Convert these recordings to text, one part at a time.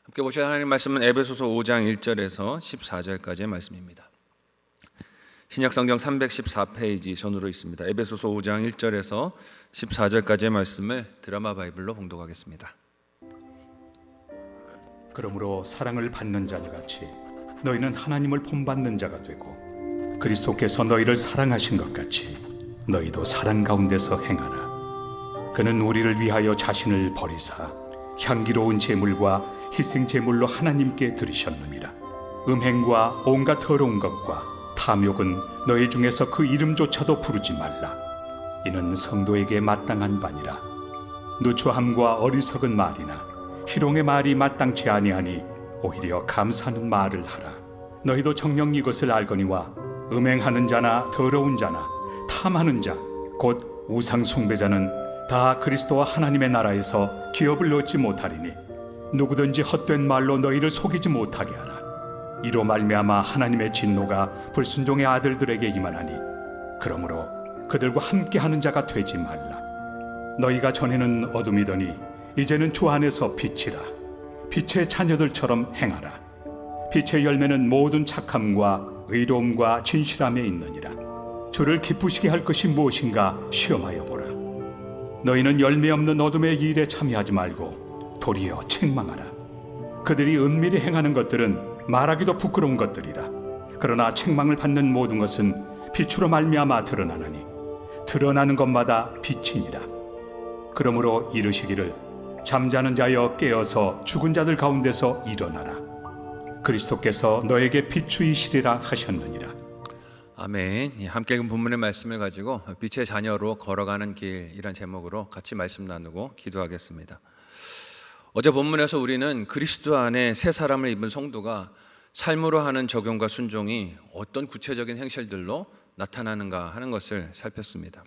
함께 보실 하나님 말씀은 에베소서 5장 1절에서 14절까지의 말씀입니다. 신약성경 314페이지 전으로 있습니다. 에베소서 5장 1절에서 14절까지의 말씀을 드라마 바이블로 봉독하겠습니다. 그러므로 사랑을 받는 자들같이 너희는 하나님을 본받는 자가 되고 그리스도께서 너희를 사랑하신 것 같이 너희도 사랑 가운데서 행하라. 그는 우리를 위하여 자신을 버리사 향기로운 제물과 희생 제물로 하나님께 드리셨느니라. 음행과 온갖 더러운 것과 탐욕은 너희 중에서 그 이름조차도 부르지 말라. 이는 성도에게 마땅한 바니라. 누추함과 어리석은 말이나 희롱의 말이 마땅치 아니하니 오히려 감사하는 말을 하라. 너희도 정녕 이것을 알거니와 음행하는 자나 더러운 자나 탐하는 자 곧 우상 숭배자는 다 그리스도와 하나님의 나라에서 기업을 얻지 못하리니 누구든지 헛된 말로 너희를 속이지 못하게 하라. 이로 말미암아 하나님의 진노가 불순종의 아들들에게 임하나니 그러므로 그들과 함께하는 자가 되지 말라. 너희가 전에는 어둠이더니 이제는 주 안에서 빛이라. 빛의 자녀들처럼 행하라. 빛의 열매는 모든 착함과 의로움과 진실함에 있느니라. 주를 기쁘시게 할 것이 무엇인가 시험하여 보라. 너희는 열매 없는 어둠의 일에 참여하지 말고 도리어 책망하라. 그들이 은밀히 행하는 것들은 말하기도 부끄러운 것들이라. 그러나 책망을 받는 모든 것은 빛으로 말미암아 드러나나니 드러나는 것마다 빛이니라. 그러므로 이르시기를 잠자는 자여 깨어서 죽은 자들 가운데서 일어나라. 그리스도께서 너에게 비추이시리라 하셨느니라. 아멘. 함께 읽은 본문의 말씀을 가지고 빛의 자녀로 걸어가는 길이란 제목으로 같이 말씀 나누고 기도하겠습니다. 어제 본문에서 우리는 그리스도 안에 새 사람을 입은 성도가 삶으로 하는 적용과 순종이 어떤 구체적인 행실들로 나타나는가 하는 것을 살폈습니다.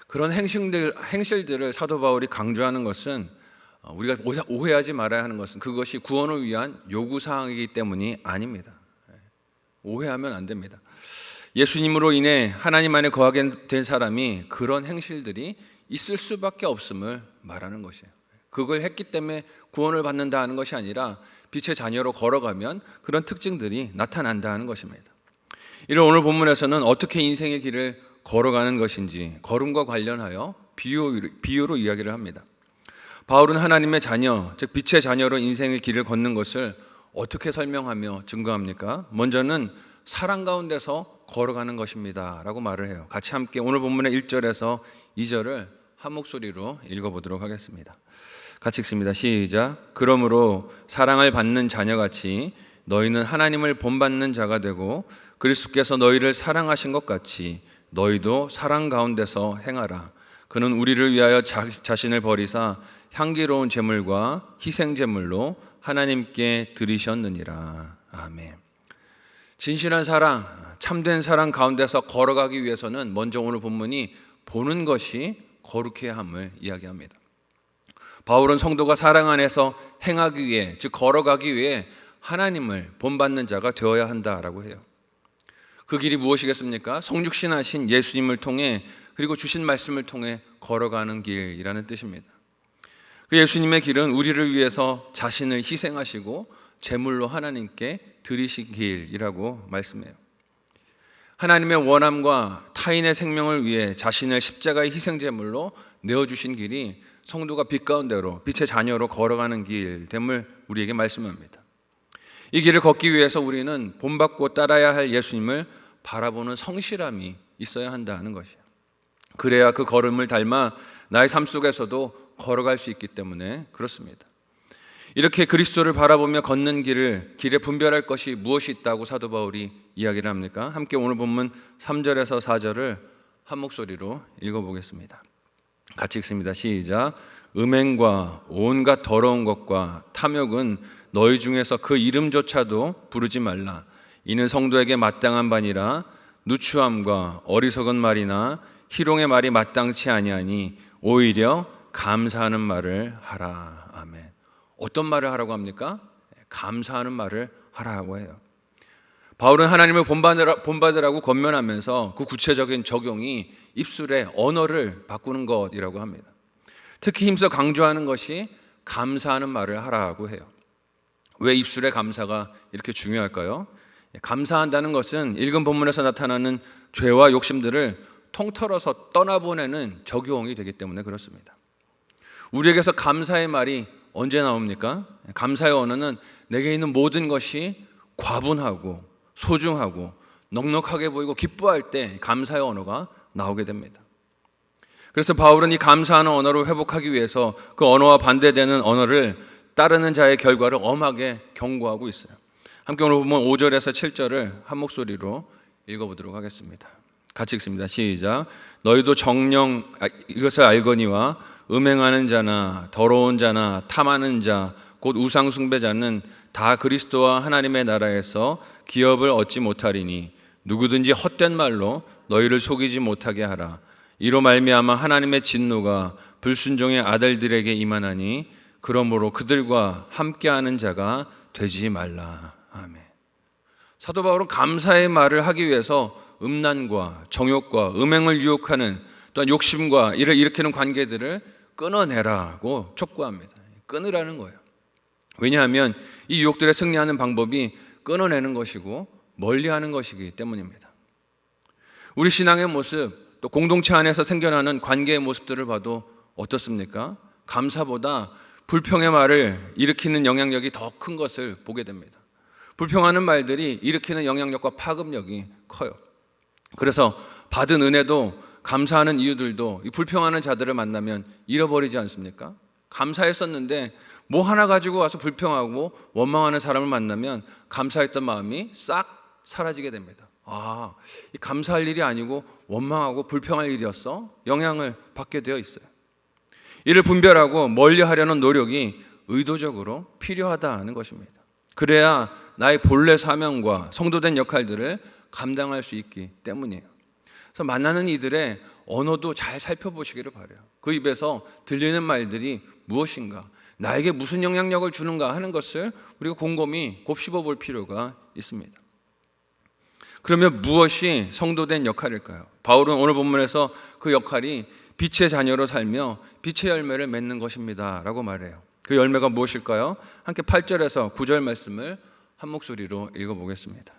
그런 행실들을 사도 바울이 강조하는 것은 우리가 오해하지 말아야 하는 것은 그것이 구원을 위한 요구사항이기 때문이 아닙니다. 오해하면 안 됩니다. 예수님으로 인해 하나님 안에 거하게 된 사람이 그런 행실들이 있을 수밖에 없음을 말하는 것이에요. 그걸 했기 때문에 구원을 받는다 하는 것이 아니라 빛의 자녀로 걸어가면 그런 특징들이 나타난다 하는 것입니다. 이를 오늘 본문에서는 어떻게 인생의 길을 걸어가는 것인지 걸음과 관련하여 비유로 이야기를 합니다. 바울은 하나님의 자녀, 즉 빛의 자녀로 인생의 길을 걷는 것을 어떻게 설명하며 증거합니까? 먼저는 사랑 가운데서 걸어가는 것입니다 라고 말을 해요. 같이 함께 오늘 본문의 1절에서 2절을 한 목소리로 읽어보도록 하겠습니다. 같이 읽습니다. 시작. 그러므로 사랑을 받는 자녀같이 너희는 하나님을 본받는 자가 되고 그리스도께서 너희를 사랑하신 것 같이 너희도 사랑 가운데서 행하라. 그는 우리를 위하여 자신을 버리사 향기로운 제물과 희생 제물로 하나님께 드리셨느니라. 아멘. 진실한 사랑, 참된 사랑 가운데서 걸어가기 위해서는 먼저 오늘 본문이 보는 것이 거룩해야 함을 이야기합니다. 바울은 성도가 사랑 안에서 행하기 위해, 즉 걸어가기 위해 하나님을 본받는 자가 되어야 한다라고 해요. 그 길이 무엇이겠습니까? 성육신하신 예수님을 통해 그리고 주신 말씀을 통해 걸어가는 길이라는 뜻입니다. 그 예수님의 길은 우리를 위해서 자신을 희생하시고 제물로 하나님께 드리신 길이라고 말씀해요. 하나님의 원함과 타인의 생명을 위해 자신을 십자가의 희생 제물로 내어주신 길이 성도가 빛 가운데로 빛의 자녀로 걸어가는 길됨을 우리에게 말씀합니다. 이 길을 걷기 위해서 우리는 본받고 따라야 할 예수님을 바라보는 성실함이 있어야 한다는 것이에요. 그래야 그 걸음을 닮아 나의 삶 속에서도 걸어갈 수 있기 때문에 그렇습니다. 이렇게 그리스도를 바라보며 걷는 길에 분별할 것이 무엇이 있다고 사도 바울이 이야기를 합니까? 함께 오늘 본문 3절에서 4절을 한 목소리로 읽어보겠습니다. 같이 읽습니다. 시작. 음행과 온갖 더러운 것과 탐욕은 너희 중에서 그 이름조차도 부르지 말라. 이는 성도에게 마땅한 바니라. 누추함과 어리석은 말이나 희롱의 말이 마땅치 아니하니 오히려 감사하는 말을 하라. 아멘. 어떤 말을 하라고 합니까? 감사하는 말을 하라고 해요. 바울은 하나님을 본받으라고 권면하면서 그 구체적인 적용이 입술의 언어를 바꾸는 것이라고 합니다. 특히 힘써 강조하는 것이 감사하는 말을 하라고 해요. 왜 입술의 감사가 이렇게 중요할까요? 감사한다는 것은 읽은 본문에서 나타나는 죄와 욕심들을 통틀어서 떠나보내는 적용이 되기 때문에 그렇습니다. 우리에게서 감사의 말이 언제 나옵니까? 감사의 언어는 내게 있는 모든 것이 과분하고 소중하고 넉넉하게 보이고 기뻐할 때 감사의 언어가 나오게 됩니다. 그래서 바울은 이 감사하는 언어를 회복하기 위해서 그 언어와 반대되는 언어를 따르는 자의 결과를 엄하게 경고하고 있어요. 함께 오늘 보면 5절에서 7절을 한 목소리로 읽어보도록 하겠습니다. 같이 읽습니다. 시작. 너희도 정녕 이것을 알거니와 음행하는 자나 더러운 자나 탐하는 자 곧 우상 숭배자는 다 그리스도와 하나님의 나라에서 기업을 얻지 못하리니 누구든지 헛된 말로 너희를 속이지 못하게 하라. 이로 말미암아 하나님의 진노가 불순종의 아들들에게 임하나니 그러므로 그들과 함께하는 자가 되지 말라. 아멘. 사도 바울은 감사의 말을 하기 위해서 음란과 정욕과 음행을 유혹하는 또한 욕심과 이를 일으키는 관계들을 끊어내라고 촉구합니다. 끊으라는 거예요. 왜냐하면 이 유혹들에 승리하는 방법이 끊어내는 것이고 멀리하는 것이기 때문입니다. 우리 신앙의 모습 또 공동체 안에서 생겨나는 관계의 모습들을 봐도 어떻습니까? 감사보다 불평의 말을 일으키는 영향력이 더 큰 것을 보게 됩니다. 불평하는 말들이 일으키는 영향력과 파급력이 커요. 그래서 받은 은혜도 감사하는 이유들도 이 불평하는 자들을 만나면 잃어버리지 않습니까? 감사했었는데 뭐 하나 가지고 와서 불평하고 원망하는 사람을 만나면 감사했던 마음이 싹 사라지게 됩니다. 아, 이 감사할 일이 아니고 원망하고 불평할 일이었어? 영향을 받게 되어 있어요. 이를 분별하고 멀리하려는 노력이 의도적으로 필요하다는 것입니다. 그래야 나의 본래 사명과 성도된 역할들을 감당할 수 있기 때문이에요. 그래서 만나는 이들의 언어도 잘 살펴보시기를 바라요. 그 입에서 들리는 말들이 무엇인가, 나에게 무슨 영향력을 주는가 하는 것을 우리가 곰곰이 곱씹어 볼 필요가 있습니다. 그러면 무엇이 성도된 역할일까요? 바울은 오늘 본문에서 그 역할이 빛의 자녀로 살며 빛의 열매를 맺는 것입니다 라고 말해요. 그 열매가 무엇일까요? 함께 8절에서 9절 말씀을 한 목소리로 읽어보겠습니다.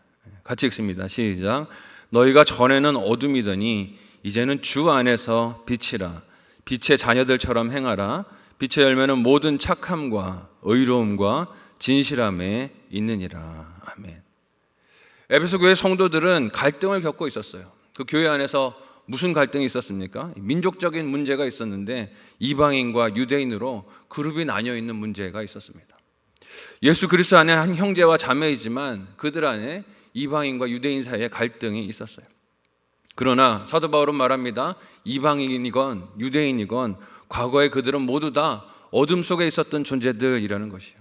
같이 읽습니다. 시작. 너희가 전에는 어둠이더니 이제는 주 안에서 빛이라. 빛의 자녀들처럼 행하라. 빛의 열매는 모든 착함과 의로움과 진실함에 있느니라. 아멘. 에베소 교회 성도들은 갈등을 겪고 있었어요. 그 교회 안에서 무슨 갈등이 있었습니까? 민족적인 문제가 있었는데 이방인과 유대인으로 그룹이 나뉘어 있는 문제가 있었습니다. 예수 그리스도 안에 한 형제와 자매이지만 그들 안에 이방인과 유대인 사이에 갈등이 있었어요. 그러나 사도 바울은 말합니다. 이방인이건 유대인이건 과거에 그들은 모두 다 어둠 속에 있었던 존재들이라는 것이에요.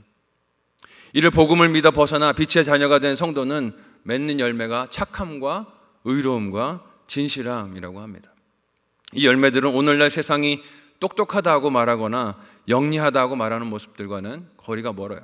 이를 복음을 믿어 벗어나 빛의 자녀가 된 성도는 맺는 열매가 착함과 의로움과 진실함이라고 합니다. 이 열매들은 오늘날 세상이 똑똑하다고 말하거나 영리하다고 말하는 모습들과는 거리가 멀어요.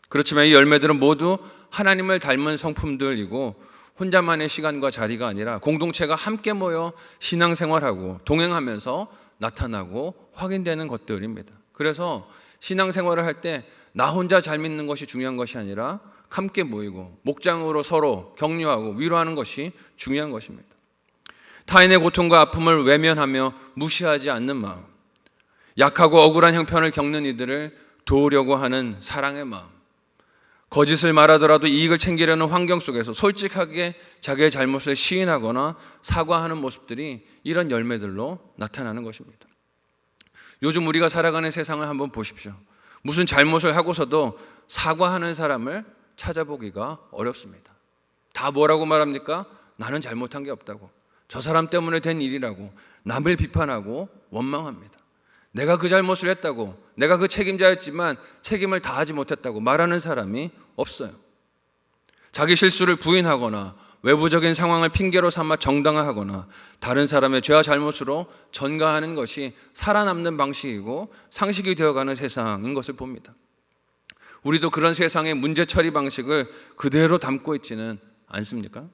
그렇지만 이 열매들은 모두 하나님을 닮은 성품들이고 혼자만의 시간과 자리가 아니라 공동체가 함께 모여 신앙생활하고 동행하면서 나타나고 확인되는 것들입니다. 그래서 신앙생활을 할 때 나 혼자 잘 믿는 것이 중요한 것이 아니라 함께 모이고 목장으로 서로 격려하고 위로하는 것이 중요한 것입니다. 타인의 고통과 아픔을 외면하며 무시하지 않는 마음, 약하고 억울한 형편을 겪는 이들을 도우려고 하는 사랑의 마음, 거짓을 말하더라도 이익을 챙기려는 환경 속에서 솔직하게 자기의 잘못을 시인하거나 사과하는 모습들이 이런 열매들로 나타나는 것입니다. 요즘 우리가 살아가는 세상을 한번 보십시오. 무슨 잘못을 하고서도 사과하는 사람을 찾아보기가 어렵습니다. 다 뭐라고 말합니까? 나는 잘못한 게 없다고, 저 사람 때문에 된 일이라고 남을 비판하고 원망합니다. 내가 그 잘못을 했다고, 내가 그 책임자였지만 책임을 다하지 못했다고 말하는 사람이 없어요. 자기 실수를 부인하거나 외부적인 상황을 핑계로 삼아 정당화하거나 다른 사람의 죄와 잘못으로 전가하는 것이 살아남는 방식이고 상식이 되어가는 세상인 것을 봅니다. 우리도 그런 세상의 문제 처리 방식을 그대로 담고 있지는 않습니까?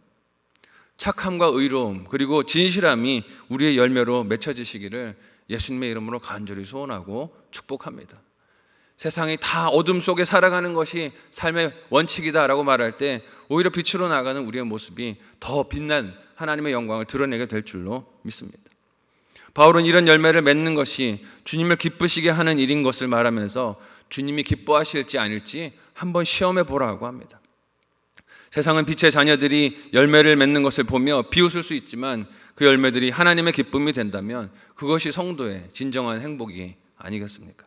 착함과 의로움 그리고 진실함이 우리의 열매로 맺혀지시기를 예수님의 이름으로 간절히 소원하고 축복합니다. 세상이 다 어둠 속에 살아가는 것이 삶의 원칙이다라고 말할 때 오히려 빛으로 나가는 우리의 모습이 더 빛난 하나님의 영광을 드러내게 될 줄로 믿습니다. 바울은 이런 열매를 맺는 것이 주님을 기쁘시게 하는 일인 것을 말하면서 주님이 기뻐하실지 아닐지 한번 시험해 보라고 합니다. 세상은 빛의 자녀들이 열매를 맺는 것을 보며 비웃을 수 있지만 그 열매들이 하나님의 기쁨이 된다면 그것이 성도의 진정한 행복이 아니겠습니까?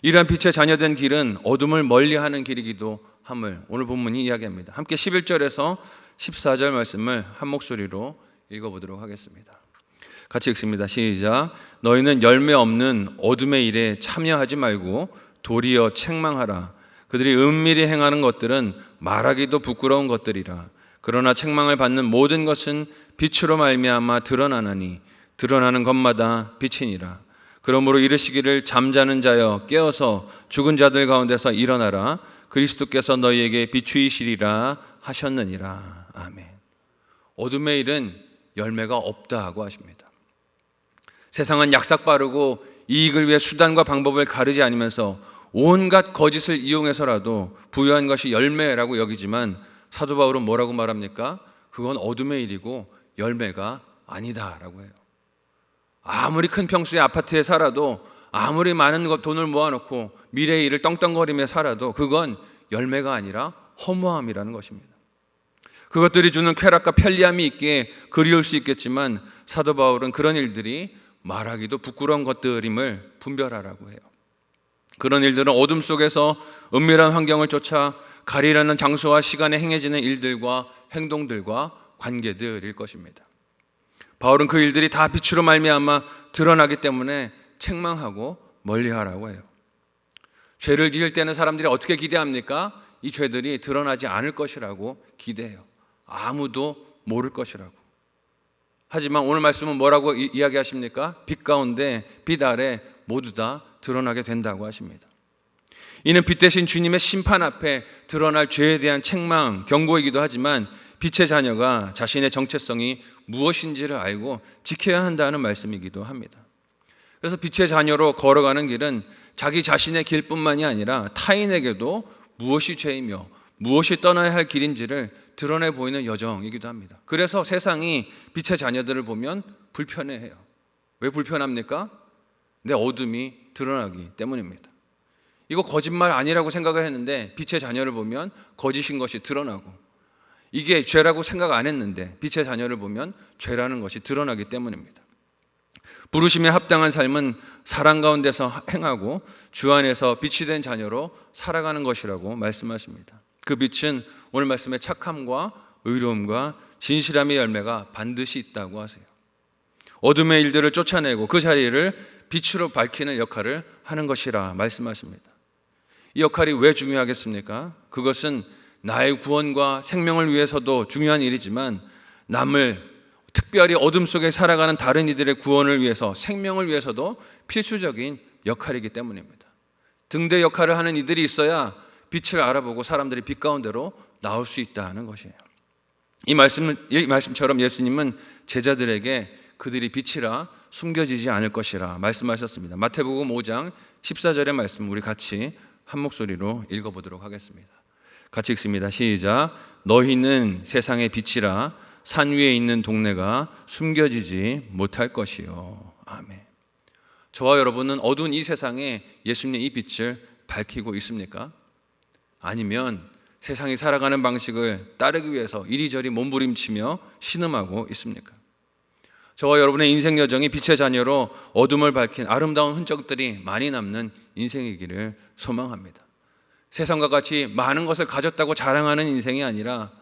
이러한 빛의 자녀된 길은 어둠을 멀리하는 길이기도 함을 오늘 본문이 이야기합니다. 함께 11절에서 14절 말씀을 한 목소리로 읽어보도록 하겠습니다. 같이 읽습니다. 시작. 너희는 열매 없는 어둠의 일에 참여하지 말고 도리어 책망하라. 그들이 은밀히 행하는 것들은 말하기도 부끄러운 것들이라. 그러나 책망을 받는 모든 것은 빛으로 말미암아 드러나나니 드러나는 것마다 빛이니라. 그러므로 이르시기를 잠자는 자여 깨어서 죽은 자들 가운데서 일어나라. 그리스도께서 너희에게 비추이시리라 하셨느니라. 아멘. 어둠의 일은 열매가 없다 하고 하십니다. 세상은 약삭 빠르고 이익을 위해 수단과 방법을 가르지 않으면서 온갖 거짓을 이용해서라도 부여한 것이 열매라고 여기지만 사도 바울은 뭐라고 말합니까? 그건 어둠의 일이고 열매가 아니다라고 해요. 아무리 큰 평수의 아파트에 살아도 아무리 많은 돈을 모아놓고 미래의 일을 떵떵거리며 살아도 그건 열매가 아니라 허무함이라는 것입니다. 그것들이 주는 쾌락과 편리함이 있기에 그리울 수 있겠지만 사도 바울은 그런 일들이 말하기도 부끄러운 것들임을 분별하라고 해요. 그런 일들은 어둠 속에서 은밀한 환경을 쫓아 가리라는 장소와 시간에 행해지는 일들과 행동들과 관계들일 것입니다. 바울은 그 일들이 다 빛으로 말미암아 드러나기 때문에 책망하고 멀리하라고 해요. 죄를 지을 때는 사람들이 어떻게 기대합니까? 이 죄들이 드러나지 않을 것이라고 기대해요. 아무도 모를 것이라고. 하지만 오늘 말씀은 뭐라고 이야기하십니까? 빛 가운데 빛 아래 모두 다 드러나게 된다고 하십니다. 이는 빛 대신 주님의 심판 앞에 드러날 죄에 대한 책망, 경고이기도 하지만 빛의 자녀가 자신의 정체성이 무엇인지를 알고 지켜야 한다는 말씀이기도 합니다. 그래서 빛의 자녀로 걸어가는 길은 자기 자신의 길뿐만이 아니라 타인에게도 무엇이 죄이며 무엇이 떠나야 할 길인지를 드러내 보이는 여정이기도 합니다. 그래서 세상이 빛의 자녀들을 보면 불편해해요. 왜 불편합니까? 내 어둠이 드러나기 때문입니다. 이거 거짓말 아니라고 생각을 했는데 빛의 자녀를 보면 거짓인 것이 드러나고, 이게 죄라고 생각 안 했는데 빛의 자녀를 보면 죄라는 것이 드러나기 때문입니다. 부르심에 합당한 삶은 사랑 가운데서 행하고 주 안에서 빛이 된 자녀로 살아가는 것이라고 말씀하십니다. 그 빛은 오늘 말씀의 착함과 의로움과 진실함의 열매가 반드시 있다고 하세요. 어둠의 일들을 쫓아내고 그 자리를 빛으로 밝히는 역할을 하는 것이라 말씀하십니다. 이 역할이 왜 중요하겠습니까? 그것은 나의 구원과 생명을 위해서도 중요한 일이지만 남을, 특별히 어둠 속에 살아가는 다른 이들의 구원을 위해서, 생명을 위해서도 필수적인 역할이기 때문입니다. 등대 역할을 하는 이들이 있어야 빛을 알아보고 사람들이 빛 가운데로 나올 수 있다는 것이에요. 이 말씀처럼 예수님은 제자들에게 그들이 빛이라 숨겨지지 않을 것이라 말씀하셨습니다. 마태복음 5장 14절의 말씀 우리 같이 한 목소리로 읽어보도록 하겠습니다. 같이 읽습니다. 시작. 너희는 세상의 빛이라 산 위에 있는 동네가 숨겨지지 못할 것이요. 아멘. 저와 여러분은 어두운 이 세상에 예수님의 이 빛을 밝히고 있습니까? 아니면 세상이 살아가는 방식을 따르기 위해서 이리저리 몸부림치며 신음하고 있습니까? 저와 여러분의 인생 여정이 빛의 자녀로 어둠을 밝힌 아름다운 흔적들이 많이 남는 인생이기를 소망합니다. 세상과 같이 많은 것을 가졌다고 자랑하는 인생이 아니라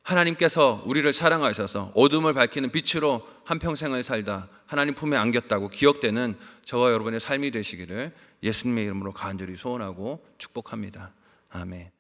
하나님께서 우리를 사랑하셔서 어둠을 밝히는 빛으로 한평생을 살다 하나님 품에 안겼다고 기억되는 저와 여러분의 삶이 되시기를 예수님의 이름으로 간절히 소원하고 축복합니다. 아멘.